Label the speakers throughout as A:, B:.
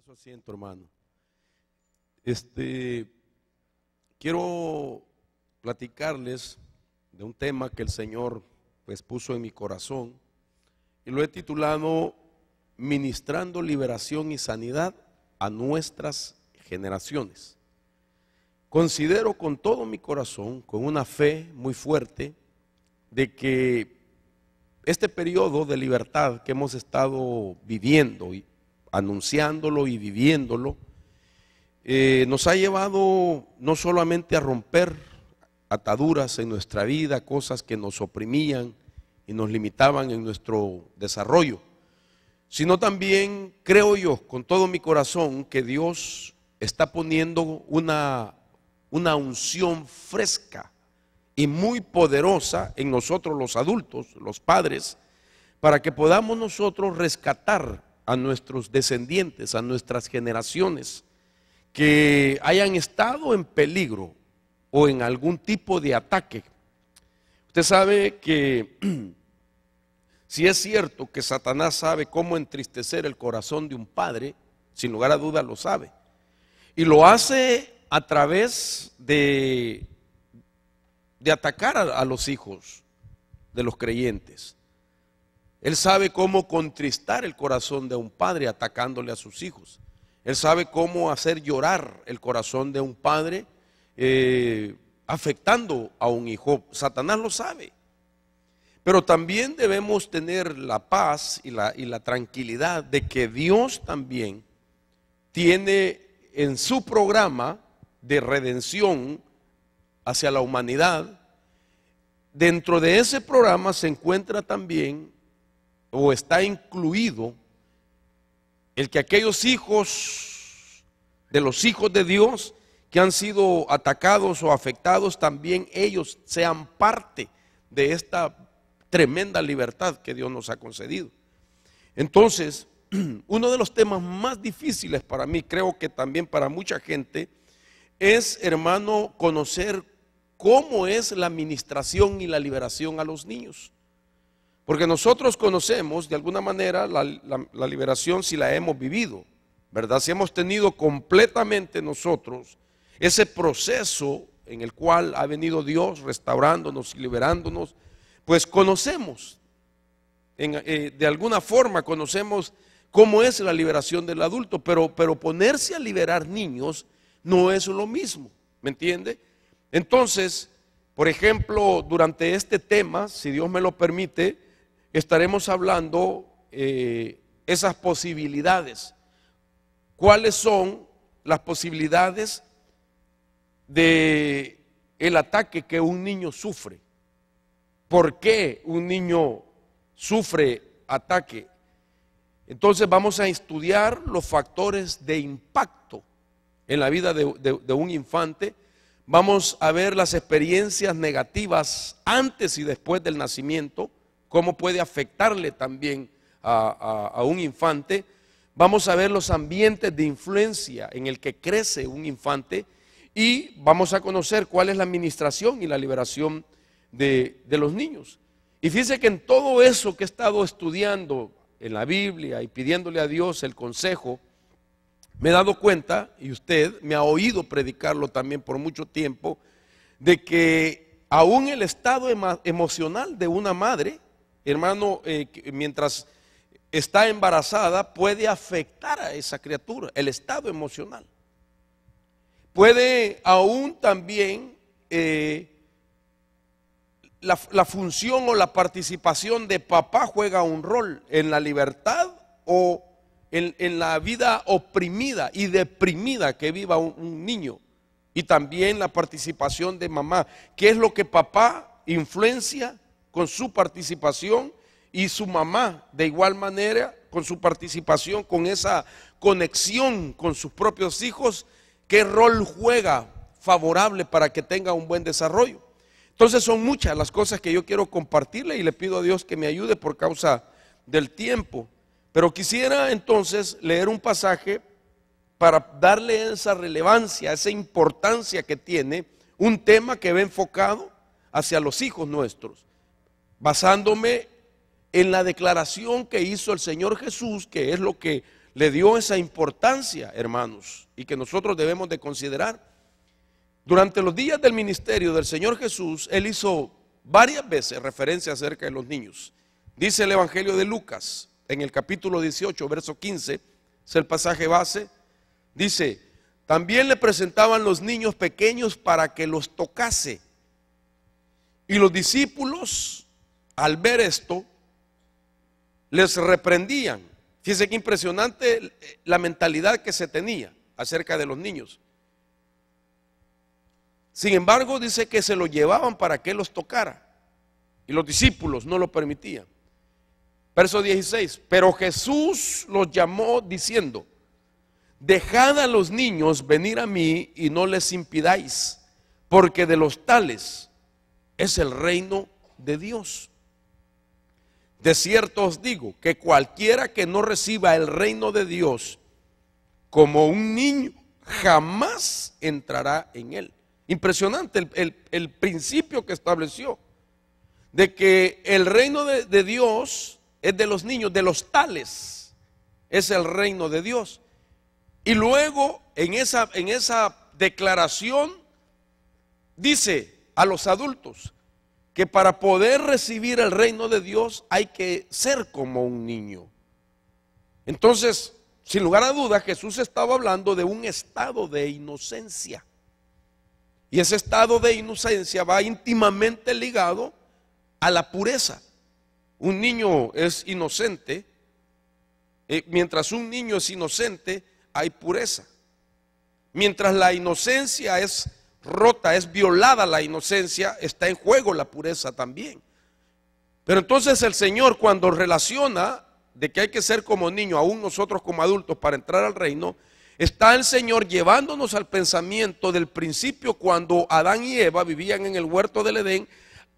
A: su asiento, hermano. Quiero platicarles de un tema que el Señor pues puso en mi corazón y lo he titulado Ministrando liberación y sanidad a nuestras generaciones. Considero con todo mi corazón, con una fe muy fuerte, de que este periodo de libertad que hemos estado viviendo y anunciándolo y viviéndolo, nos ha llevado no solamente a romper ataduras en nuestra vida, cosas que nos oprimían y nos limitaban en nuestro desarrollo, sino también creo yo con todo mi corazón que Dios está poniendo una unción fresca y muy poderosa en nosotros los adultos, los padres, para que podamos nosotros rescatar a nuestros descendientes, a nuestras generaciones que hayan estado en peligro o en algún tipo de ataque. Usted sabe que si es cierto que Satanás sabe cómo entristecer el corazón de un padre, sin lugar a dudas lo sabe, y lo hace a través de atacar a los hijos de los creyentes. Él sabe cómo contristar el corazón de un padre atacándole a sus hijos. Él sabe cómo hacer llorar el corazón de un padre afectando a un hijo. Satanás lo sabe. Pero también debemos tener la paz y la tranquilidad de que Dios también tiene en su programa de redención hacia la humanidad. Dentro de ese programa se encuentra también, o está incluido, el que aquellos hijos de los hijos de Dios que han sido atacados o afectados, también ellos sean parte de esta tremenda libertad que Dios nos ha concedido. Entonces, uno de los temas más difíciles para mí, creo que también para mucha gente, es, hermano, conocer cómo es la administración y la liberación a los niños. Porque nosotros conocemos de alguna manera la liberación si la hemos vivido, ¿verdad? Si hemos tenido completamente nosotros ese proceso en el cual ha venido Dios restaurándonos y liberándonos, pues conocemos, de alguna forma conocemos cómo es la liberación del adulto, pero ponerse a liberar niños no es lo mismo, ¿me entiende? Entonces, por ejemplo, durante este tema, si Dios me lo permite, estaremos hablando esas posibilidades. ¿Cuáles son las posibilidades de el ataque que un niño sufre? ¿Por qué un niño sufre ataque? Entonces vamos a estudiar los factores de impacto en la vida de un infante. Vamos a ver las experiencias negativas antes y después del nacimiento, cómo puede afectarle también a un infante. Vamos a ver los ambientes de influencia en el que crece un infante y vamos a conocer cuál es la administración y la liberación de los niños. Y fíjese que en todo eso que he estado estudiando en la Biblia y pidiéndole a Dios el consejo, me he dado cuenta, y usted me ha oído predicarlo también por mucho tiempo, de que aún el estado emocional de una madre, hermano, mientras está embarazada, puede afectar a esa criatura, el estado emocional. Puede aún también la función o la participación de papá juega un rol en la libertad o en la vida oprimida y deprimida que viva un niño, y también la participación de mamá, que es lo que papá influencia con su participación y su mamá de igual manera con su participación, con esa conexión con sus propios hijos, qué rol juega favorable para que tenga un buen desarrollo. Entonces son muchas las cosas que yo quiero compartirle y le pido a Dios que me ayude por causa del tiempo. Pero quisiera entonces leer un pasaje para darle esa relevancia, esa importancia que tiene un tema que va enfocado hacia los hijos nuestros, basándome en la declaración que hizo el Señor Jesús, que es lo que le dio esa importancia, hermanos, y que nosotros debemos de considerar. Durante los días del ministerio del Señor Jesús, Él hizo varias veces referencia acerca de los niños. Dice el Evangelio de Lucas, en el capítulo 18, verso 15, es el pasaje base. Dice: también le presentaban los niños pequeños para que los tocase. Y los discípulos, al ver esto, les reprendían. Fíjense qué impresionante la mentalidad que se tenía acerca de los niños. Sin embargo, dice que se los llevaban para que los tocara. Y los discípulos no lo permitían. Verso 16: pero Jesús los llamó diciendo: dejad a los niños venir a mí y no les impidáis, porque de los tales es el reino de Dios. De cierto os digo que cualquiera que no reciba el reino de Dios como un niño, jamás entrará en él. Impresionante el principio que estableció, de que el reino de Dios es de los niños, de los tales es el reino de Dios. Y luego en esa declaración dice a los adultos que para poder recibir el reino de Dios hay que ser como un niño. Entonces, sin lugar a dudas, Jesús estaba hablando de un estado de inocencia. Y ese estado de inocencia va íntimamente ligado a la pureza. Un niño es inocente, mientras un niño es inocente, hay pureza. Mientras la inocencia es rota, es violada la inocencia, está en juego la pureza también. Pero entonces el Señor, cuando relaciona de que hay que ser como niño, aún nosotros como adultos, para entrar al reino, está el Señor llevándonos al pensamiento del principio cuando Adán y Eva vivían en el huerto del Edén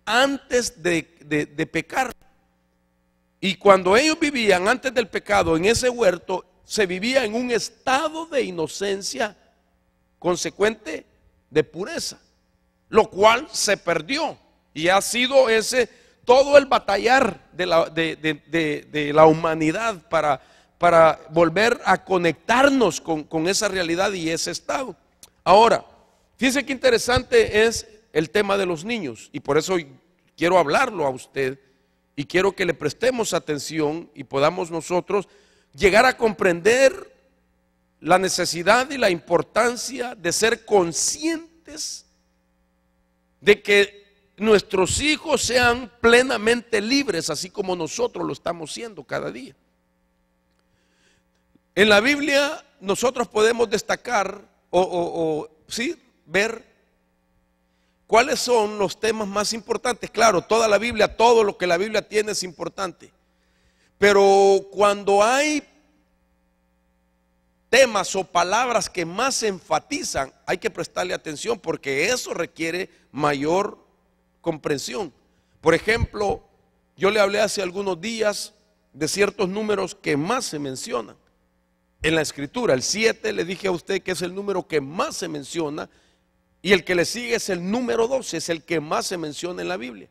A: antes de pecar. Y cuando ellos vivían antes del pecado en ese huerto, se vivía en un estado de inocencia consecuente de pureza, lo cual se perdió. Y ha sido ese todo el batallar de la humanidad para volver a conectarnos con esa realidad y ese estado. Ahora, fíjense qué interesante es el tema de los niños, y por eso quiero hablarlo a usted y quiero que le prestemos atención y podamos nosotros llegar a comprender la necesidad y la importancia de ser conscientes de que nuestros hijos sean plenamente libres, así como nosotros lo estamos siendo cada día. En la Biblia nosotros podemos destacar sí, ver cuáles son los temas más importantes. Claro, toda la Biblia, todo lo que la Biblia tiene es importante. Pero cuando hay temas o palabras que más se enfatizan, hay que prestarle atención porque eso requiere mayor comprensión. Por ejemplo, yo le hablé hace algunos días de ciertos números que más se mencionan en la Escritura. El 7 le dije a usted que es el número que más se menciona, y el que le sigue es el número 12, es el que más se menciona en la Biblia.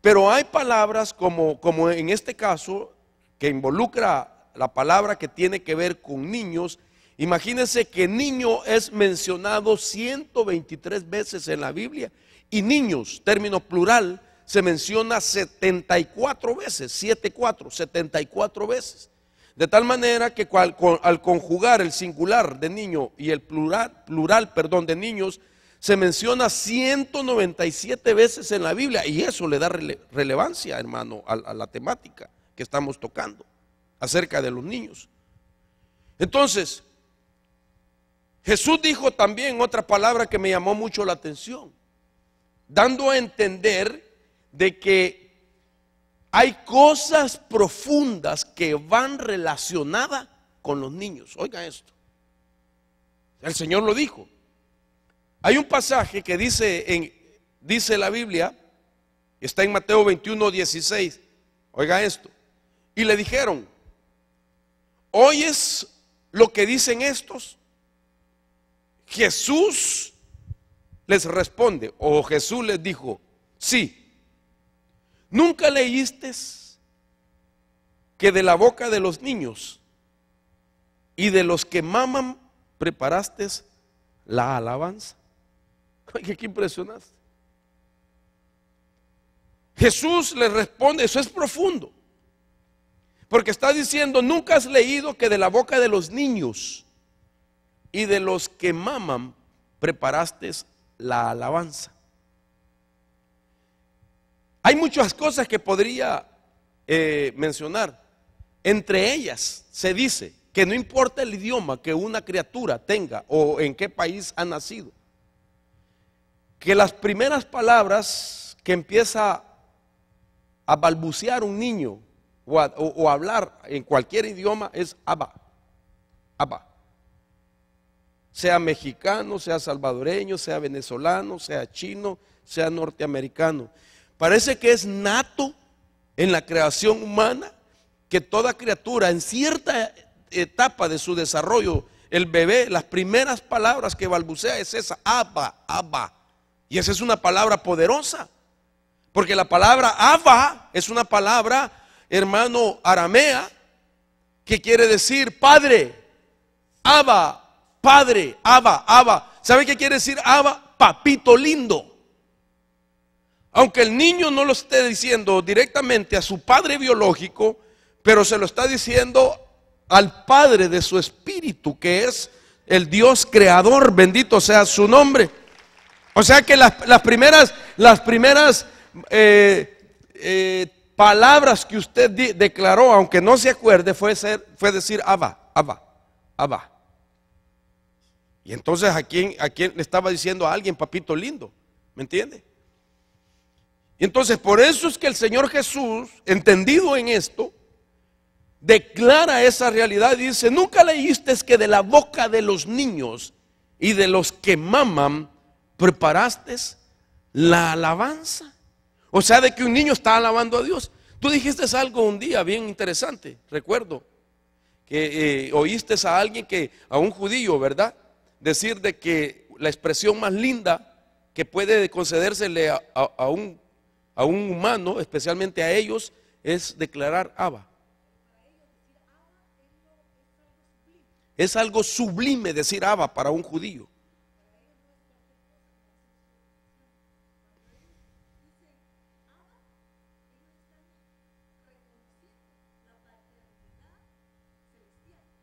A: Pero hay palabras como en este caso, que involucra la palabra que tiene que ver con niños. Imagínense que niño es mencionado 123 veces en la Biblia, y niños, término plural, se menciona 74 veces, 74 veces. De tal manera que al conjugar el singular de niño y el plural de niños, se menciona 197 veces en la Biblia, y eso le da relevancia, hermano, a la temática que estamos tocando acerca de los niños. Entonces, Jesús dijo también otra palabra que me llamó mucho la atención, dando a entender de que hay cosas profundas que van relacionadas con los niños. Oiga esto, el Señor lo dijo. Hay un pasaje que dice la Biblia, está en Mateo 21:16. Oiga esto. Y le dijeron: ¿oyes lo que dicen estos? Jesús les responde, o Jesús les dijo: sí. ¿Nunca leíste que de la boca de los niños y de los que maman preparaste la alabanza. Oye, qué impresionante. Jesús le responde, eso es profundo, porque está diciendo, nunca has leído que de la boca de los niños y de los que maman preparaste la alabanza. Hay muchas cosas que podría mencionar. Entre ellas se dice que no importa el idioma que una criatura tenga o en qué país ha nacido, que las primeras palabras que empieza a balbucear un niño o hablar en cualquier idioma es Abba, Abba. Sea mexicano, sea salvadoreño, sea venezolano, sea chino, sea norteamericano. Parece que es nato en la creación humana que toda criatura en cierta etapa de su desarrollo, el bebé, las primeras palabras que balbucea es esa, Abba, Abba. Y esa es una palabra poderosa, porque la palabra Abba es una palabra, hermano, aramea, que quiere decir padre. Abba, padre, Abba, Abba. ¿Sabe qué quiere decir Abba? Papito lindo. Aunque el niño no lo esté diciendo directamente a su padre biológico, pero se lo está diciendo al Padre de su espíritu, que es el Dios creador, bendito sea su nombre. O sea que las primeras palabras que usted declaró, aunque no se acuerde, fue decir Abba, Abba, Abba. Y entonces ¿a quién le estaba diciendo a alguien papito lindo? ¿Me entiende? Y entonces por eso es que el Señor Jesús, entendido en esto, declara esa realidad y dice, nunca leíste que de la boca de los niños y de los que maman preparaste la alabanza. O sea, de que un niño está alabando a Dios. Tú dijiste algo un día bien interesante, recuerdo, que oíste a alguien, a un judío, ¿verdad?, decir de que la expresión más linda que puede concedérsele a un humano, especialmente a ellos, es declarar Abba. Es algo sublime decir Abba para un judío.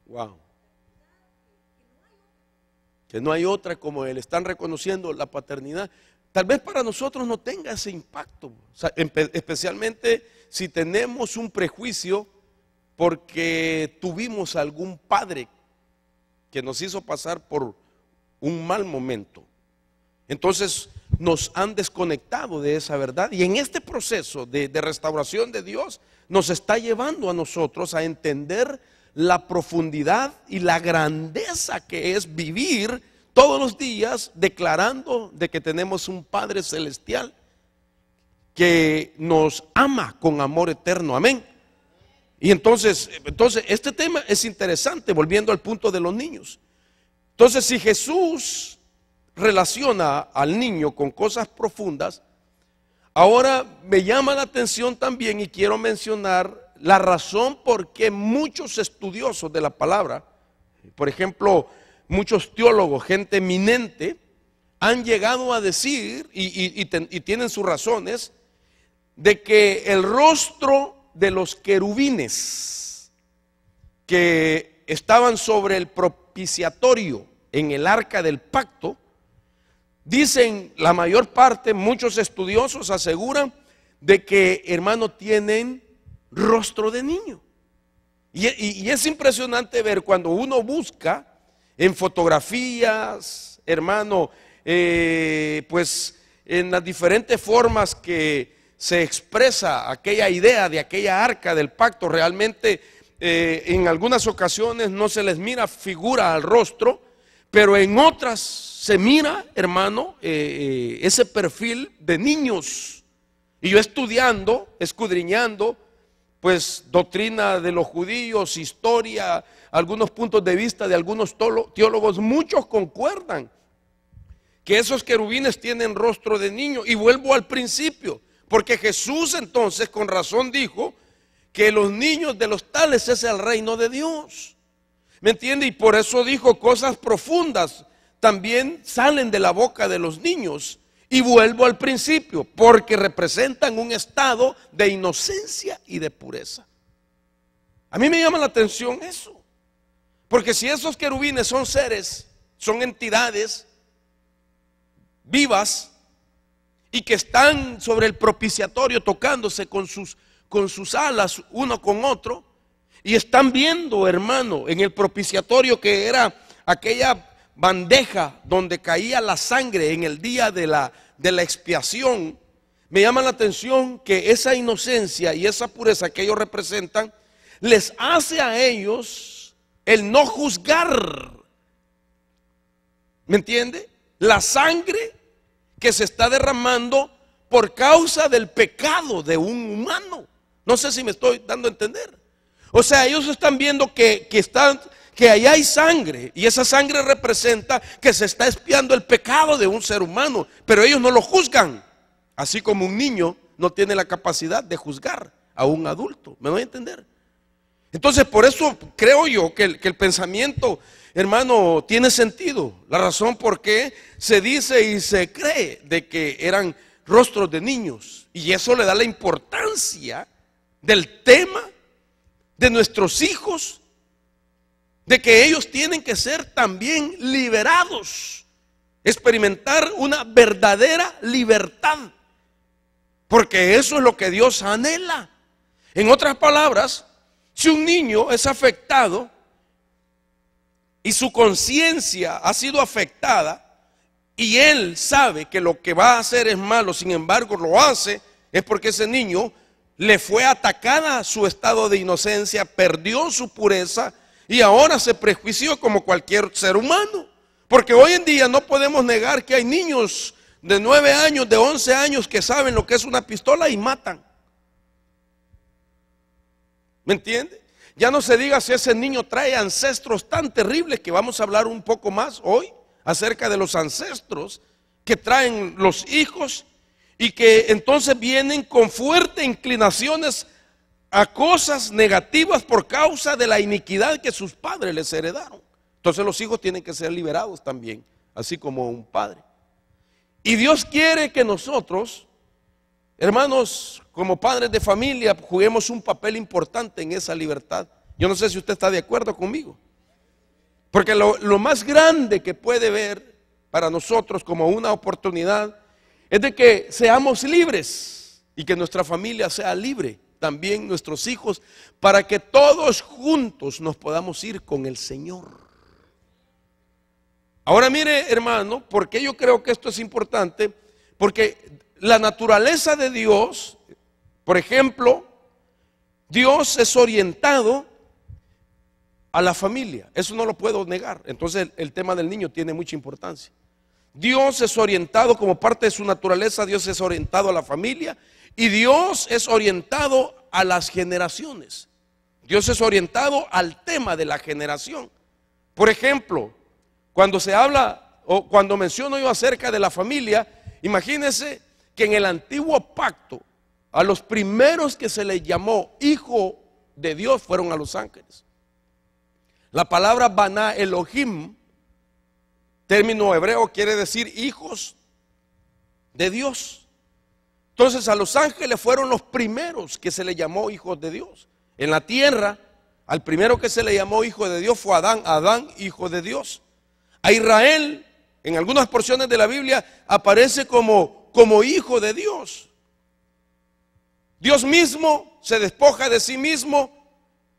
A: Wow. Que no hay otra como él. Están reconociendo la paternidad. Tal vez para nosotros no tenga ese impacto, o sea, especialmente si tenemos un prejuicio porque tuvimos algún padre que nos hizo pasar por un mal momento. Entonces nos han desconectado de esa verdad, y en este proceso de restauración de Dios nos está llevando a nosotros a entender la profundidad y la grandeza que es vivir todos los días declarando de que tenemos un Padre celestial que nos ama con amor eterno. Amén. Y entonces este tema es interesante, volviendo al punto de los niños. Entonces, si Jesús relaciona al niño con cosas profundas, ahora me llama la atención también, y quiero mencionar la razón por qué muchos estudiosos de la palabra, por ejemplo, muchos teólogos, gente eminente, han llegado a decir, y tienen sus razones, de que el rostro de los querubines que estaban sobre el propiciatorio en el arca del pacto, dicen la mayor parte, muchos estudiosos aseguran de que, hermano, tienen rostro de niño. Y es impresionante ver cuando uno busca en fotografías, hermano, pues en las diferentes formas que se expresa aquella idea de aquella arca del pacto. Realmente en algunas ocasiones no se les mira figura al rostro, pero en otras se mira, hermano, ese perfil de niños. Y yo estudiando, escudriñando, pues doctrina de los judíos, historia, algunos puntos de vista de algunos teólogos, muchos concuerdan que esos querubines tienen rostro de niño. Y vuelvo al principio, porque Jesús entonces con razón dijo que los niños de los tales es el reino de Dios. ¿Me entiende? Y por eso dijo, cosas profundas también salen de la boca de los niños. Y vuelvo al principio, porque representan un estado de inocencia y de pureza. A mí me llama la atención eso. Porque si esos querubines son seres, son entidades vivas y que están sobre el propiciatorio tocándose con sus alas uno con otro, y están viendo, hermano, en el propiciatorio, que era aquella bandeja donde caía la sangre en el día de la expiación, me llama la atención que esa inocencia y esa pureza que ellos representan les hace a ellos el no juzgar. ¿Me entiende? La sangre que se está derramando por causa del pecado de un humano. No sé si me estoy dando a entender. O sea, ellos están viendo que allá hay sangre, y esa sangre representa que se está expiando el pecado de un ser humano, pero ellos no lo juzgan, así como un niño no tiene la capacidad de juzgar a un adulto. ¿Me voy a entender? Entonces, por eso creo yo que el pensamiento, hermano, tiene sentido. La razón por qué se dice y se cree de que eran rostros de niños, y eso le da la importancia del tema de nuestros hijos, de que ellos tienen que ser también liberados, experimentar una verdadera libertad, porque eso es lo que Dios anhela. En otras palabras, si un niño es afectado y su conciencia ha sido afectada y él sabe que lo que va a hacer es malo, sin embargo lo hace, es porque ese niño le fue atacada su estado de inocencia, perdió su pureza y ahora se prejuició como cualquier ser humano. Porque hoy en día no podemos negar que hay niños de 9 años, de 11 años que saben lo que es una pistola y matan. ¿Me entiende? Ya no se diga si ese niño trae ancestros tan terribles, que vamos a hablar un poco más hoy acerca de los ancestros que traen los hijos, y que entonces vienen con fuertes inclinaciones a cosas negativas por causa de la iniquidad que sus padres les heredaron. Entonces los hijos tienen que ser liberados también, así como un padre. Y Dios quiere que nosotros, hermanos, como padres de familia, juguemos un papel importante en esa libertad. Yo no sé si usted está de acuerdo conmigo. Porque lo más grande que puede ver para nosotros como una oportunidad es de que seamos libres y que nuestra familia sea libre, también nuestros hijos, para que todos juntos nos podamos ir con el Señor. Ahora mire, hermano, ¿por qué yo creo que esto es importante? Porque la naturaleza de Dios, por ejemplo, Dios es orientado a la familia, eso no lo puedo negar. Entonces el tema del niño tiene mucha importancia. Dios es orientado, como parte de su naturaleza, Dios es orientado a la familia, y Dios es orientado a las generaciones. Dios es orientado al tema de la generación. Por ejemplo, cuando se habla o cuando menciono yo acerca de la familia, imagínense que en el antiguo pacto a los primeros que se les llamó hijo de Dios fueron a los ángeles. La palabra Baná Elohim, término hebreo, quiere decir hijos de Dios. Entonces a los ángeles fueron los primeros que se le llamó hijos de Dios. En la tierra, al primero que se le llamó hijo de Dios fue Adán. Adán, hijo de Dios. A Israel, en algunas porciones de la Biblia, aparece como hijo de Dios. Dios mismo se despoja de sí mismo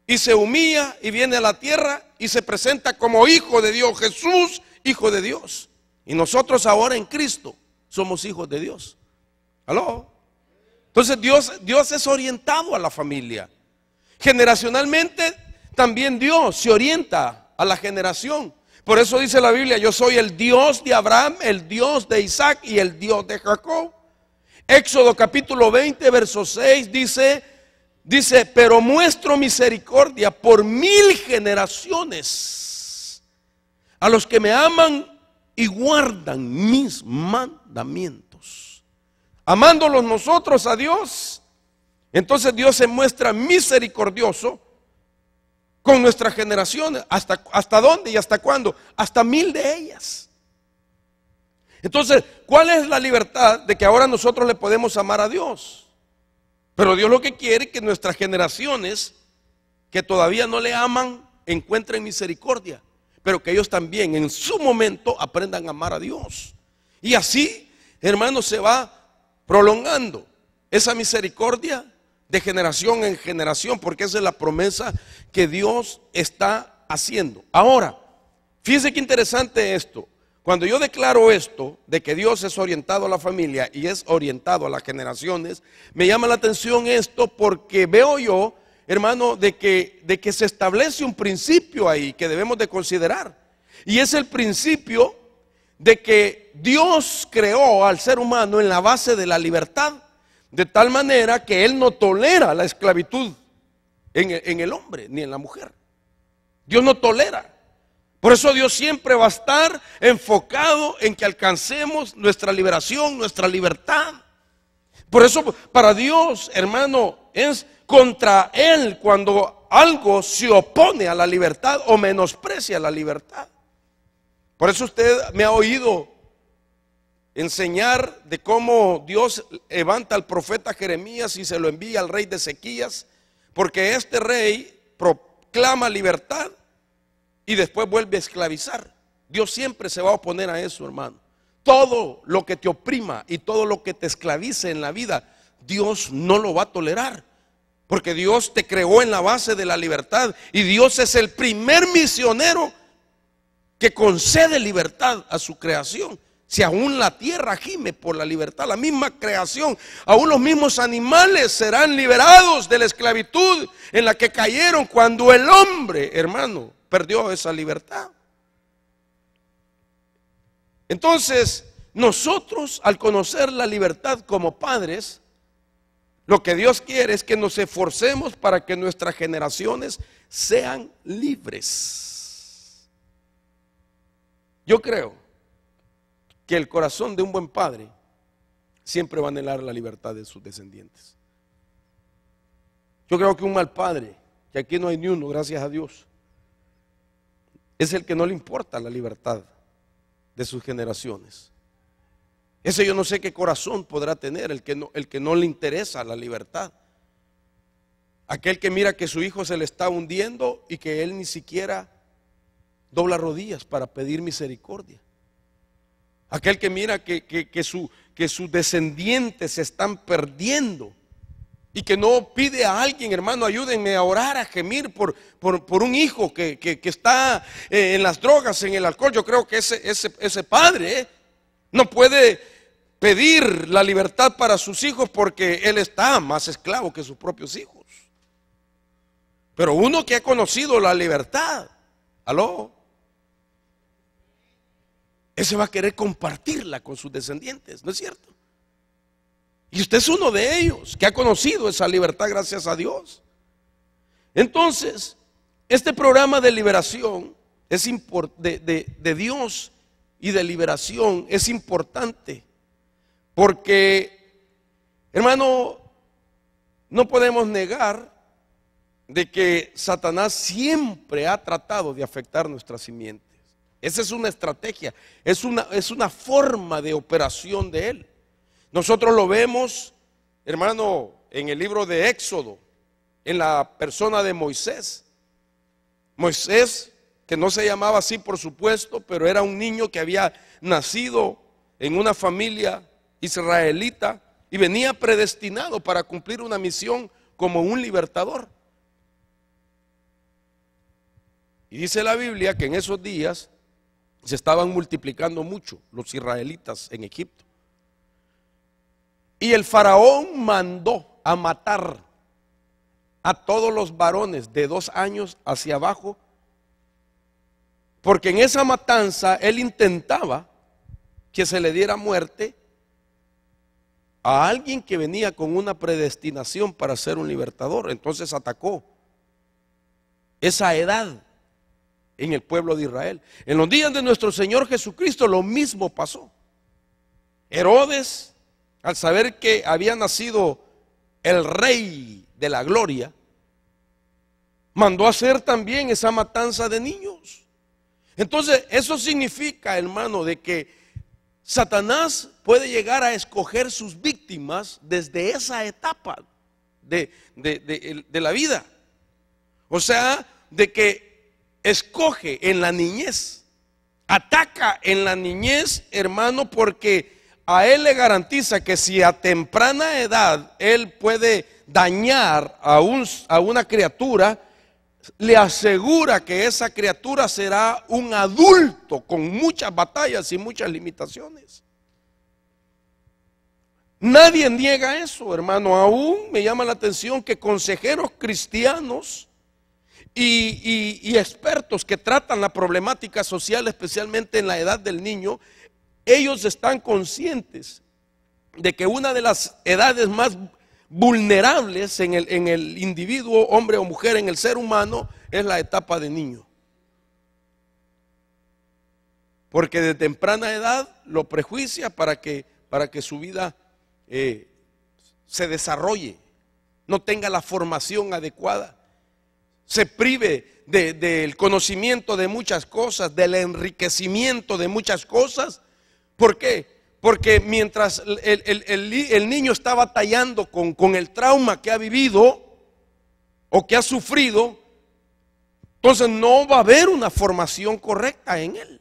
A: y se humilla y viene a la tierra y se presenta como hijo de Dios. Jesús, hijo de Dios. Y nosotros ahora en Cristo somos hijos de Dios. ¿Aló? Entonces Dios es orientado a la familia. Generacionalmente también Dios se orienta a la generación. Por eso dice la Biblia: yo soy el Dios de Abraham, el Dios de Isaac y el Dios de Jacob. Éxodo capítulo 20 verso 6 dice, pero muestro misericordia por 1000 generaciones a los que me aman y guardan mis mandamientos. Amándolos nosotros a Dios, entonces Dios se muestra misericordioso con nuestras generaciones. ¿Hasta dónde y hasta cuándo? Hasta 1000 de ellas. Entonces, ¿cuál es la libertad de que ahora nosotros le podemos amar a Dios? Pero Dios lo que quiere es que nuestras generaciones que todavía no le aman encuentren misericordia, pero que ellos también en su momento aprendan a amar a Dios. Y así, hermanos, se va prolongando esa misericordia de generación en generación, porque esa es la promesa que Dios está haciendo. Ahora, fíjense qué interesante esto. Cuando yo declaro esto, de que Dios es orientado a la familia y es orientado a las generaciones, me llama la atención esto porque veo yo, hermano, de que se establece un principio ahí que debemos de considerar. Y es el principio de que Dios creó al ser humano en la base de la libertad, de tal manera que Él no tolera la esclavitud en el hombre ni en la mujer. Dios no tolera. Por eso Dios siempre va a estar enfocado en que alcancemos nuestra liberación, nuestra libertad. Por eso para Dios, hermano, es contra Él cuando algo se opone a la libertad o menosprecia la libertad. Por eso usted me ha oído enseñar de cómo Dios levanta al profeta Jeremías y se lo envía al rey de Ezequías, porque este rey proclama libertad y después vuelve a esclavizar. Dios siempre se va a oponer a eso, hermano. Todo lo que te oprima y todo lo que te esclavice en la vida, Dios no lo va a tolerar, porque Dios te creó en la base de la libertad y Dios es el primer misionero que concede libertad a su creación. Si aún la tierra gime por la libertad, la misma creación, aún los mismos animales serán liberados de la esclavitud en la que cayeron cuando el hombre, hermano, perdió esa libertad. Entonces, nosotros al conocer la libertad como padres, lo que Dios quiere es que nos esforcemos para que nuestras generaciones sean libres. Yo creo que el corazón de un buen padre siempre va a anhelar la libertad de sus descendientes. Yo creo que un mal padre, que aquí no hay ni uno, gracias a Dios, es el que no le importa la libertad de sus generaciones. Ese yo no sé qué corazón podrá tener el que no le interesa la libertad. Aquel que mira que su hijo se le está hundiendo y que él ni siquiera dobla rodillas para pedir misericordia. Aquel que mira que sus descendientes se están perdiendo y que no pide a alguien, hermano, ayúdenme a orar, a gemir por un hijo que está en las drogas, en el alcohol. Yo creo que ese padre no puede pedir la libertad para sus hijos porque él está más esclavo que sus propios hijos. Pero uno que ha conocido la libertad, aló, ese va a querer compartirla con sus descendientes, ¿no es cierto? Y usted es uno de ellos que ha conocido esa libertad, gracias a Dios. Entonces, este programa de liberación de Dios y de liberación es importante porque, hermano, no podemos negar de que Satanás siempre ha tratado de afectar nuestras simientes. Esa es una estrategia, es una forma de operación de él. Nosotros lo vemos, hermano, en el libro de Éxodo, en la persona de Moisés. Moisés, que no se llamaba así por supuesto, pero era un niño que había nacido en una familia israelita y venía predestinado para cumplir una misión como un libertador. Y dice la Biblia que en esos días se estaban multiplicando mucho los israelitas en Egipto. Y el faraón mandó a matar a todos los varones de 2 años hacia abajo, porque en esa matanza él intentaba que se le diera muerte a alguien que venía con una predestinación para ser un libertador. Entonces atacó esa edad en el pueblo de Israel. En los días de nuestro Señor Jesucristo lo mismo pasó. Herodes, al saber que había nacido el rey de la gloria, mandó a hacer también esa matanza de niños. Entonces, eso significa, hermano, de que Satanás puede llegar a escoger sus víctimas desde esa etapa de la vida. O sea, de que escoge en la niñez, ataca en la niñez, hermano, porque a él le garantiza que si a temprana edad él puede dañar a una criatura, le asegura que esa criatura será un adulto con muchas batallas y muchas limitaciones. Nadie niega eso, hermano. Aún me llama la atención que consejeros cristianos y expertos que tratan la problemática social, especialmente en la edad del niño, ellos están conscientes de que una de las edades más vulnerables en el individuo, hombre o mujer, en el ser humano, es la etapa de niño. Porque de temprana edad lo prejuicia para que su vida se desarrolle, no tenga la formación adecuada, se prive del conocimiento de muchas cosas, del enriquecimiento de muchas cosas. ¿Por qué? Porque mientras el niño está batallando con el trauma que ha vivido o que ha sufrido, entonces no va a haber una formación correcta en él.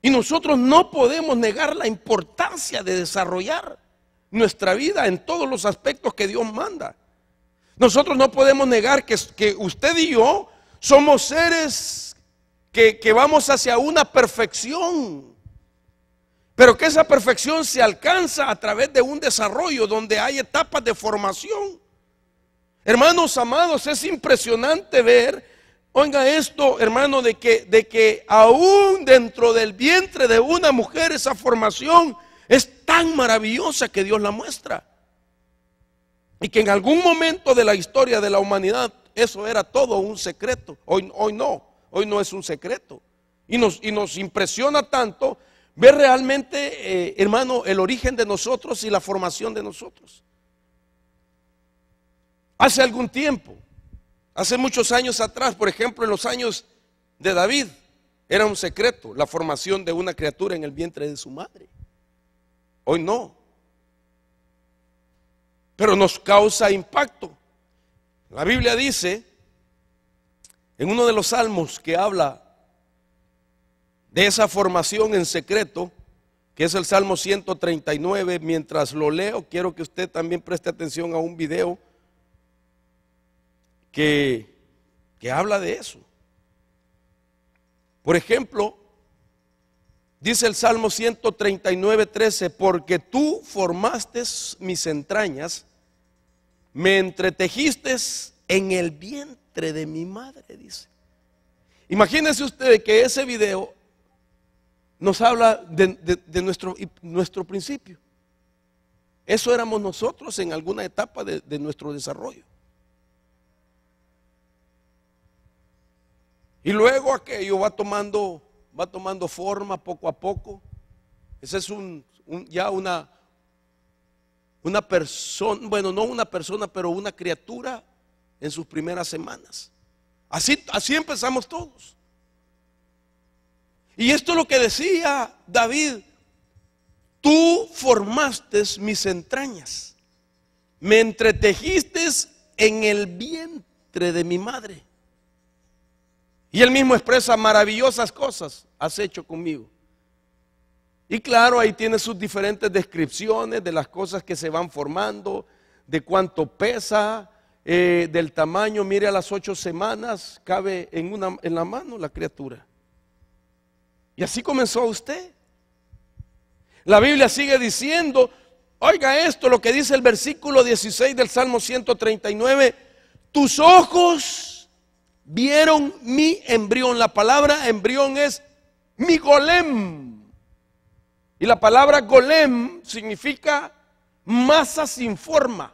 A: Y nosotros no podemos negar la importancia de desarrollar nuestra vida en todos los aspectos que Dios manda. Nosotros no podemos negar que usted y yo somos seres que vamos hacia una perfección, pero que esa perfección se alcanza a través de un desarrollo donde hay etapas de formación. Hermanos amados, es impresionante ver, oiga esto, hermano, de que aún dentro del vientre de una mujer esa formación es tan maravillosa que Dios la muestra. Y que en algún momento de la historia de la humanidad eso era todo un secreto. Hoy no es un secreto. Y nos impresiona tanto ver realmente, hermano, el origen de nosotros y la formación de nosotros. Hace algún tiempo, hace muchos años atrás, por ejemplo, en los años de David, era un secreto la formación de una criatura en el vientre de su madre. Hoy no. Pero nos causa impacto. La Biblia dice, en uno de los salmos que habla de esa formación en secreto, que es el Salmo 139, mientras lo leo, quiero que usted también preste atención a un video que habla de eso. Por ejemplo, dice el Salmo 139, 13, porque tú formaste mis entrañas, me entretejiste en el vientre de mi madre, dice. Imagínense ustedes que ese video nos habla de nuestro principio. Eso éramos nosotros en alguna etapa de nuestro desarrollo. Y luego aquello va tomando forma poco a poco. Esa es ya una persona, bueno, no una persona, pero una criatura en sus primeras semanas. Así empezamos todos. Y esto es lo que decía David: tú formaste mis entrañas, me entretejiste en el vientre de mi madre. Y él mismo expresa: maravillosas cosas has hecho conmigo. Y claro, ahí tiene sus diferentes descripciones de las cosas que se van formando, de cuánto pesa, del tamaño. Mire, a las 8 semanas cabe en la mano la criatura. Y así comenzó usted. La Biblia sigue diciendo, oiga esto, lo que dice el versículo 16 del Salmo 139, tus ojos vieron mi embrión. La palabra embrión es mi golem. Y la palabra golem significa masa sin forma.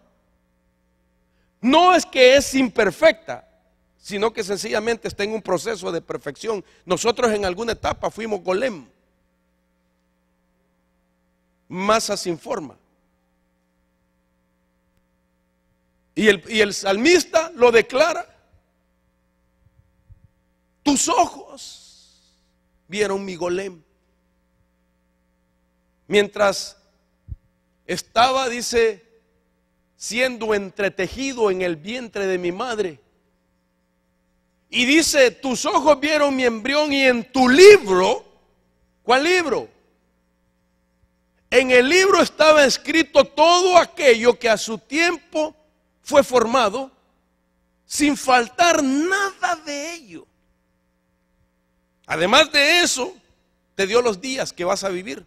A: No es que es imperfecta, sino que sencillamente está en un proceso de perfección. Nosotros en alguna etapa fuimos golem, masa sin forma. Y el salmista lo declara tus ojos vieron mi Golem. Mientras estaba, dice, siendo entretejido en el vientre de mi madre. Y dice, tus ojos vieron mi embrión y en tu libro, ¿cuál libro? En el libro estaba escrito todo aquello que a su tiempo fue formado, sin faltar nada de ello. Además de eso, te dio los días que vas a vivir.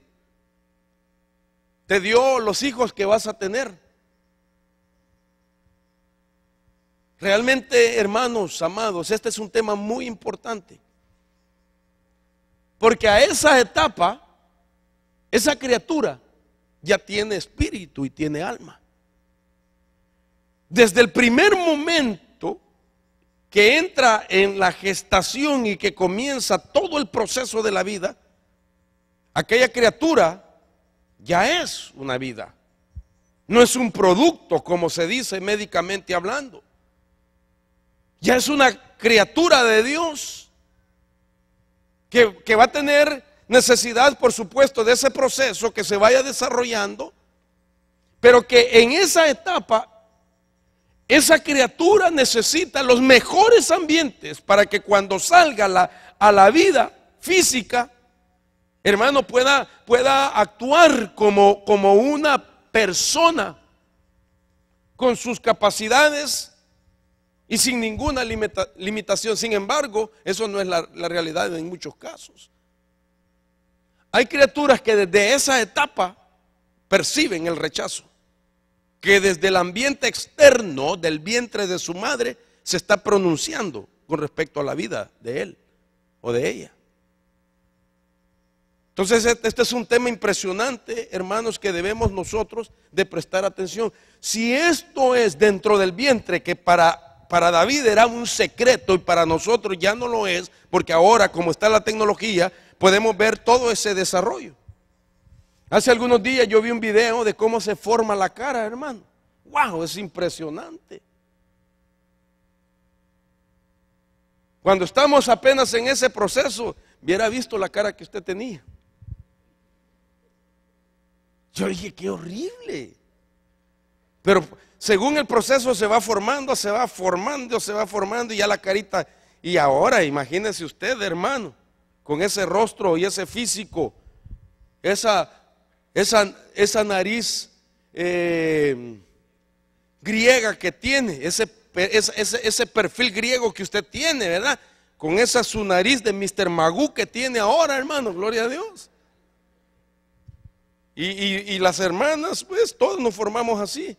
A: Te dio los hijos que vas a tener. Realmente, hermanos amados, este es un tema muy importante. Porque a esa etapa, esa criatura ya tiene espíritu y tiene alma. Desde el primer momento que entra en la gestación y que comienza todo el proceso de la vida, aquella criatura ya es una vida. No es un producto, como se dice médicamente hablando. Ya es una criatura de Dios que va a tener necesidad, por supuesto, de ese proceso que se vaya desarrollando, pero que en esa etapa esa criatura necesita los mejores ambientes para que cuando salga a la vida física, hermano, pueda actuar como una persona con sus capacidades y sin ninguna limitación. Sin embargo, eso no es la realidad en muchos casos. Hay criaturas que desde esa etapa perciben el rechazo, que desde el ambiente externo del vientre de su madre se está pronunciando con respecto a la vida de él o de ella. Entonces este es un tema impresionante, hermanos, que debemos nosotros de prestar atención. Si esto es dentro del vientre, que para David era un secreto y para nosotros ya no lo es, porque ahora, como está la tecnología, podemos ver todo ese desarrollo. Hace algunos días yo vi un video de cómo se forma la cara, hermano. ¡Wow! Es impresionante. Cuando estamos apenas en ese proceso, hubiera visto la cara que usted tenía. Yo dije, qué horrible. Pero según el proceso se va formando y ya la carita. Y ahora imagínese usted, hermano, con ese rostro y ese físico, esa nariz griega que tiene, ese perfil griego que usted tiene, ¿verdad? Con esa su nariz de Mr. Magoo que tiene ahora, hermano, gloria a Dios. Y las hermanas, pues todos nos formamos así.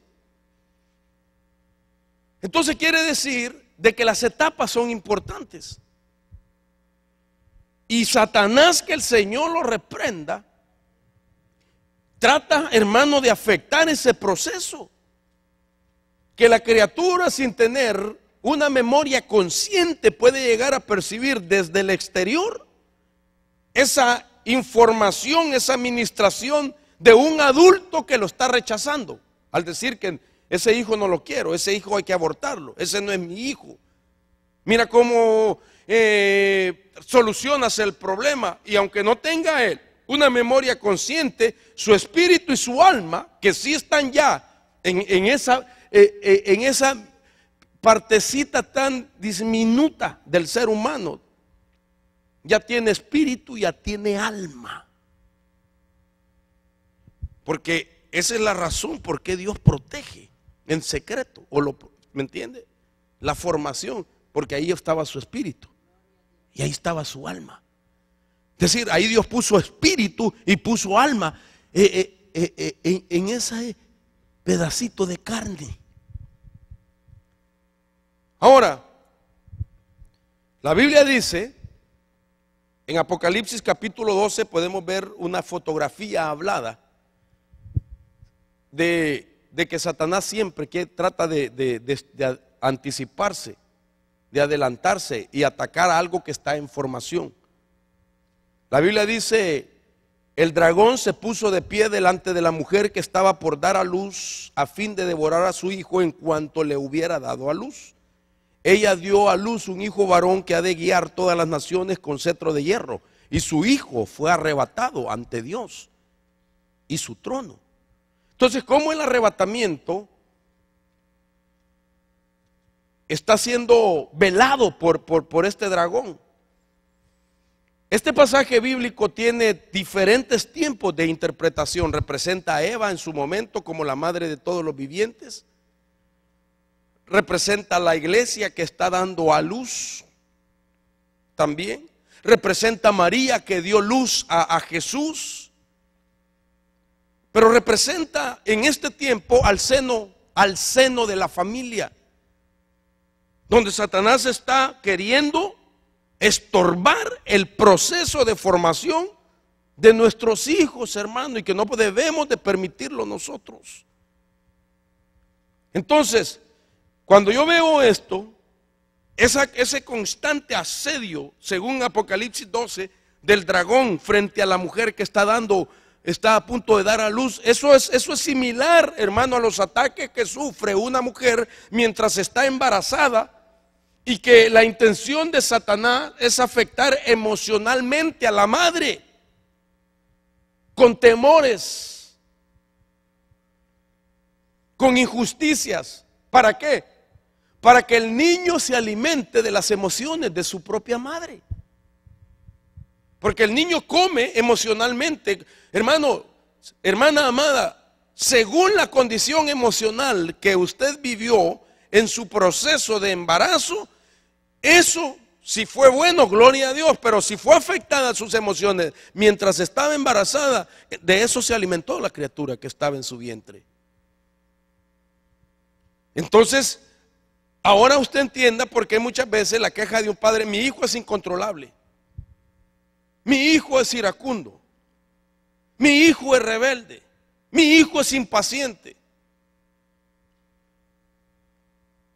A: Entonces quiere decir de que las etapas son importantes. Y Satanás, que el Señor lo reprenda, trata, hermano, de afectar ese proceso. Que la criatura, sin tener una memoria consciente, puede llegar a percibir desde el exterior esa información, esa administración de un adulto que lo está rechazando, al decir que ese hijo no lo quiero, ese hijo hay que abortarlo, ese no es mi hijo. Mira cómo solucionas el problema. Y aunque no tenga él una memoria consciente, su espíritu y su alma, que sí están ya en esa partecita tan diminuta del ser humano, ya tiene espíritu, ya tiene alma. Porque esa es la razón por qué Dios protege en secreto, ¿me entiende? La formación, porque ahí estaba su espíritu y ahí estaba su alma. Es decir, ahí Dios puso espíritu y puso alma en ese pedacito de carne. Ahora, la Biblia dice, en Apocalipsis capítulo 12 podemos ver una fotografía hablada de que Satanás siempre trata de anticiparse, de adelantarse y atacar a algo que está en formación. La Biblia dice, el dragón se puso de pie delante de la mujer que estaba por dar a luz a fin de devorar a su hijo en cuanto le hubiera dado a luz. ella dio a luz un hijo varón que ha de guiar todas las naciones con cetro de hierro. Y su hijo fue arrebatado ante Dios y su trono. Entonces, ¿cómo el arrebatamiento está siendo velado por este dragón? Este pasaje bíblico tiene diferentes tiempos de interpretación. Representa a Eva en su momento como la madre de todos los vivientes. Representa a la iglesia que está dando a luz también. Representa a María que dio luz a Jesús. Pero representa en este tiempo al seno de la familia, donde Satanás está queriendo estorbar el proceso de formación de nuestros hijos, hermano, y que no debemos de permitirlo nosotros. Entonces, cuando yo veo esto, ese constante asedio, según Apocalipsis 12, del dragón frente a la mujer que está a punto de dar a luz, eso es similar, hermano, a los ataques que sufre una mujer mientras está embarazada, y que la intención de Satanás es afectar emocionalmente a la madre con temores, con injusticias. ¿Para qué? Para que el niño se alimente de las emociones de su propia madre. Porque el niño come emocionalmente. Hermano, hermana amada, según la condición emocional que usted vivió en su proceso de embarazo, eso, si fue bueno, gloria a Dios, pero si fue afectada sus emociones mientras estaba embarazada, de eso se alimentó la criatura que estaba en su vientre. Entonces, ahora usted entienda por qué muchas veces la queja de un padre: mi hijo es incontrolable, mi hijo es iracundo, mi hijo es rebelde, mi hijo es impaciente,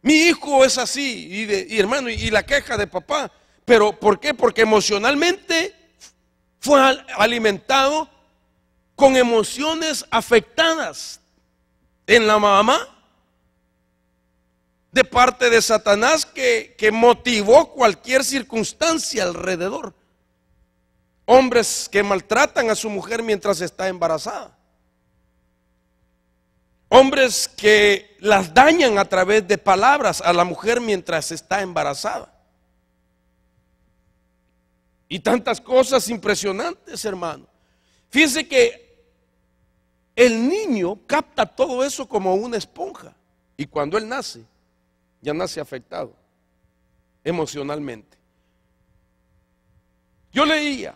A: mi hijo es así, y hermano, y la queja de papá. ¿Pero por qué? Porque emocionalmente fue alimentado con emociones afectadas en la mamá, de parte de Satanás, que motivó cualquier circunstancia alrededor. Hombres que maltratan a su mujer mientras está embarazada. Hombres que las dañan a través de palabras a la mujer mientras está embarazada. Y tantas cosas impresionantes, hermano. Fíjense que el niño capta todo eso como una esponja. Y cuando él nace, ya nace afectado emocionalmente. Yo leía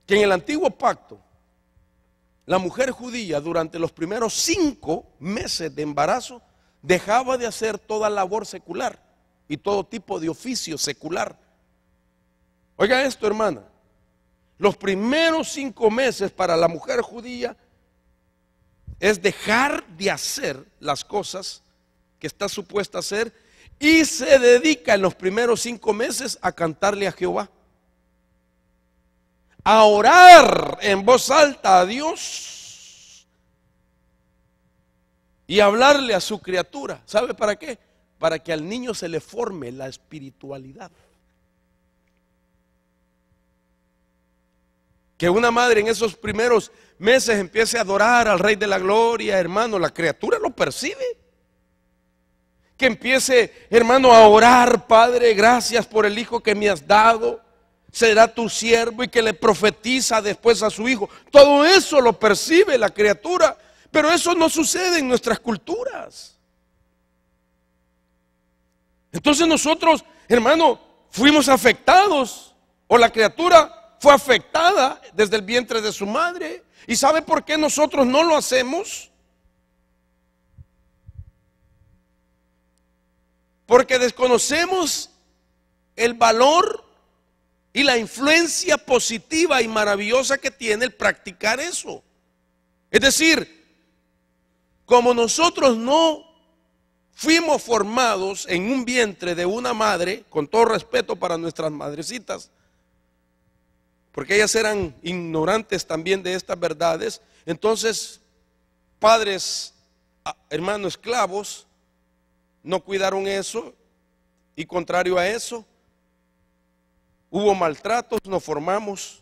A: que en el antiguo pacto, la mujer judía durante los primeros 5 meses de embarazo dejaba de hacer toda labor secular y todo tipo de oficio secular. Oiga esto, hermana, los primeros 5 meses para la mujer judía es dejar de hacer las cosas que está supuesta a hacer, y se dedica en los primeros 5 meses a cantarle a Jehová, a orar en voz alta a Dios y hablarle a su criatura. ¿Sabe para qué? Para que al niño se le forme la espiritualidad. Que una madre en esos primeros meses empiece a adorar al Rey de la Gloria, hermano, la criatura lo percibe. Que empiece, hermano, a orar: Padre, gracias por el hijo que me has dado, será tu siervo, y que le profetiza después a su hijo. Todo eso lo percibe la criatura, pero eso no sucede en nuestras culturas. Entonces nosotros, hermano, fuimos afectados, o la criatura fue afectada desde el vientre de su madre. ¿Y sabe por qué nosotros no lo hacemos? Porque desconocemos el valor y la influencia positiva y maravillosa que tiene el practicar eso. Es decir, como nosotros no fuimos formados en un vientre de una madre, con todo respeto para nuestras madrecitas, porque ellas eran ignorantes también de estas verdades, entonces padres, hermanos, esclavos, no cuidaron eso, Y contrario a eso, hubo maltratos, nos formamos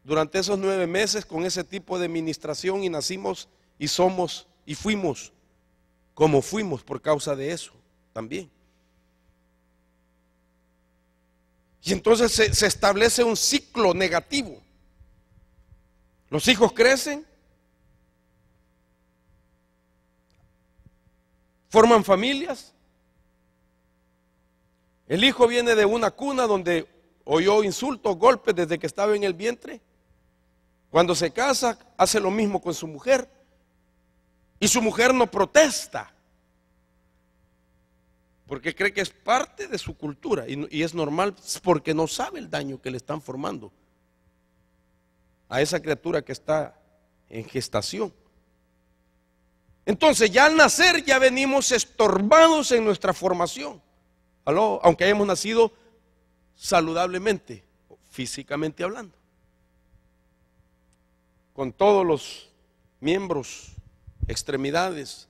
A: durante esos 9 meses con ese tipo de ministración y nacimos y somos y fuimos como fuimos por causa de eso también. Y entonces se establece un ciclo negativo. Los hijos crecen, forman familias. El hijo viene de una cuna donde oyó insultos, golpes desde que estaba en el vientre. Cuando se casa, hace lo mismo con su mujer. Y su mujer no protesta, porque cree que es parte de su cultura. Y es normal, porque no sabe el daño que le están formando a esa criatura que está en gestación. Entonces ya al nacer ya venimos estorbados en nuestra formación. ¿Aló? Aunque hayamos nacido saludablemente, físicamente hablando, con todos los miembros, extremidades,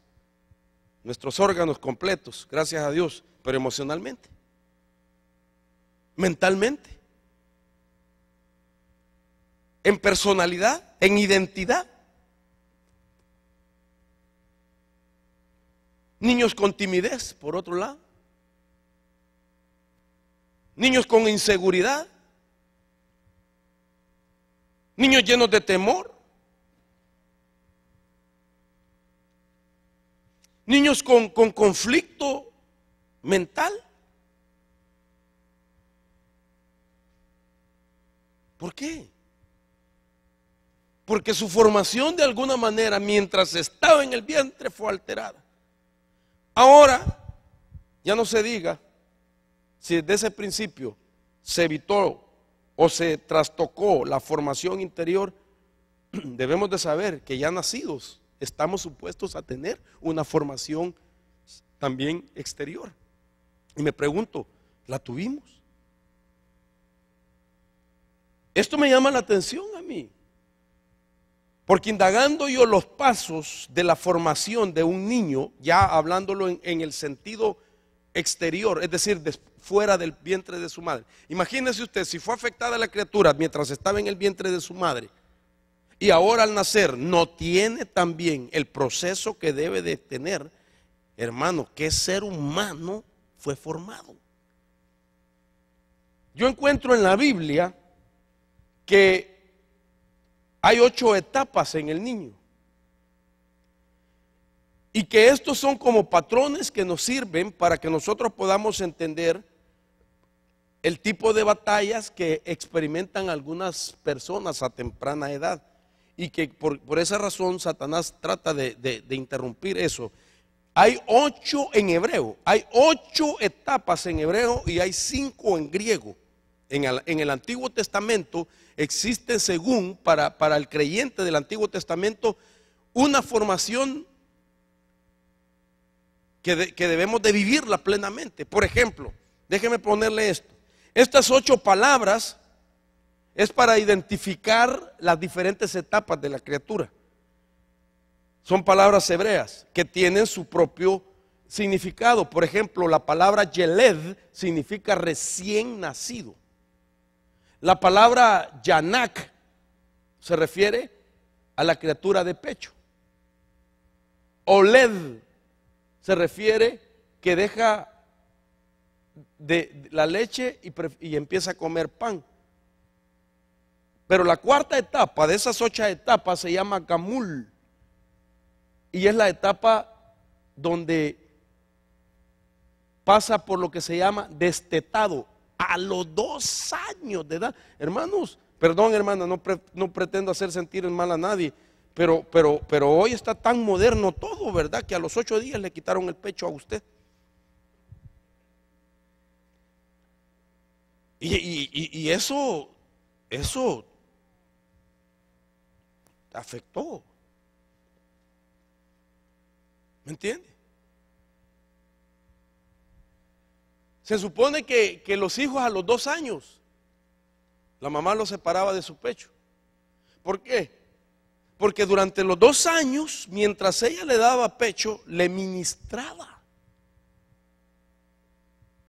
A: nuestros órganos completos, gracias a Dios, pero emocionalmente, mentalmente, en personalidad, en identidad. Niños con timidez, por otro lado. Niños con inseguridad. Niños llenos de temor. Niños con conflicto mental. ¿Por qué? Porque su formación de alguna manera mientras estaba en el vientre fue alterada. Ahora, ya no se diga si desde ese principio se evitó o se trastocó la formación interior. Debemos de saber que ya nacidos estamos supuestos a tener una formación también exterior. Y me pregunto, ¿la tuvimos? Esto me llama la atención a mí, porque indagando yo los pasos de la formación de un niño, ya hablándolo en el sentido exterior, es decir, fuera del vientre de su madre. Imagínese usted, si fue afectada la criatura mientras estaba en el vientre de su madre, y ahora al nacer no tiene también el proceso que debe de tener, hermano, ¿qué ser humano fue formado? Yo encuentro en la Biblia que hay 8 etapas en el niño, y que estos son como patrones que nos sirven para que nosotros podamos entender el tipo de batallas que experimentan algunas personas a temprana edad, y que por esa razón Satanás trata de interrumpir eso. Hay 8 en hebreo, hay 8 etapas en hebreo y hay 5 en griego. En el Antiguo Testamento existe, según para el creyente del Antiguo Testamento, una formación que debemos de vivirla plenamente. Por ejemplo, déjeme ponerle esto. Estas 8 palabras es para identificar las diferentes etapas de la criatura. Son palabras hebreas que tienen su propio significado. Por ejemplo, la palabra Yeled significa recién nacido. La palabra Yanak se refiere a la criatura de pecho. Oled se refiere que deja de la leche y empieza a comer pan. Pero la cuarta etapa de esas 8 etapas se llama Gamul, y es la etapa donde pasa por lo que se llama destetado a los 2 años de edad. Hermanos, perdón hermana, no pretendo hacer sentir mal a nadie, pero hoy está tan moderno todo, ¿verdad? Que a los 8 días le quitaron el pecho a usted. Y eso afectó. ¿Me entiende? Se supone que los hijos a los 2 años, la mamá los separaba de su pecho. ¿Por qué? Porque durante los 2 años, mientras ella le daba pecho, le ministraba.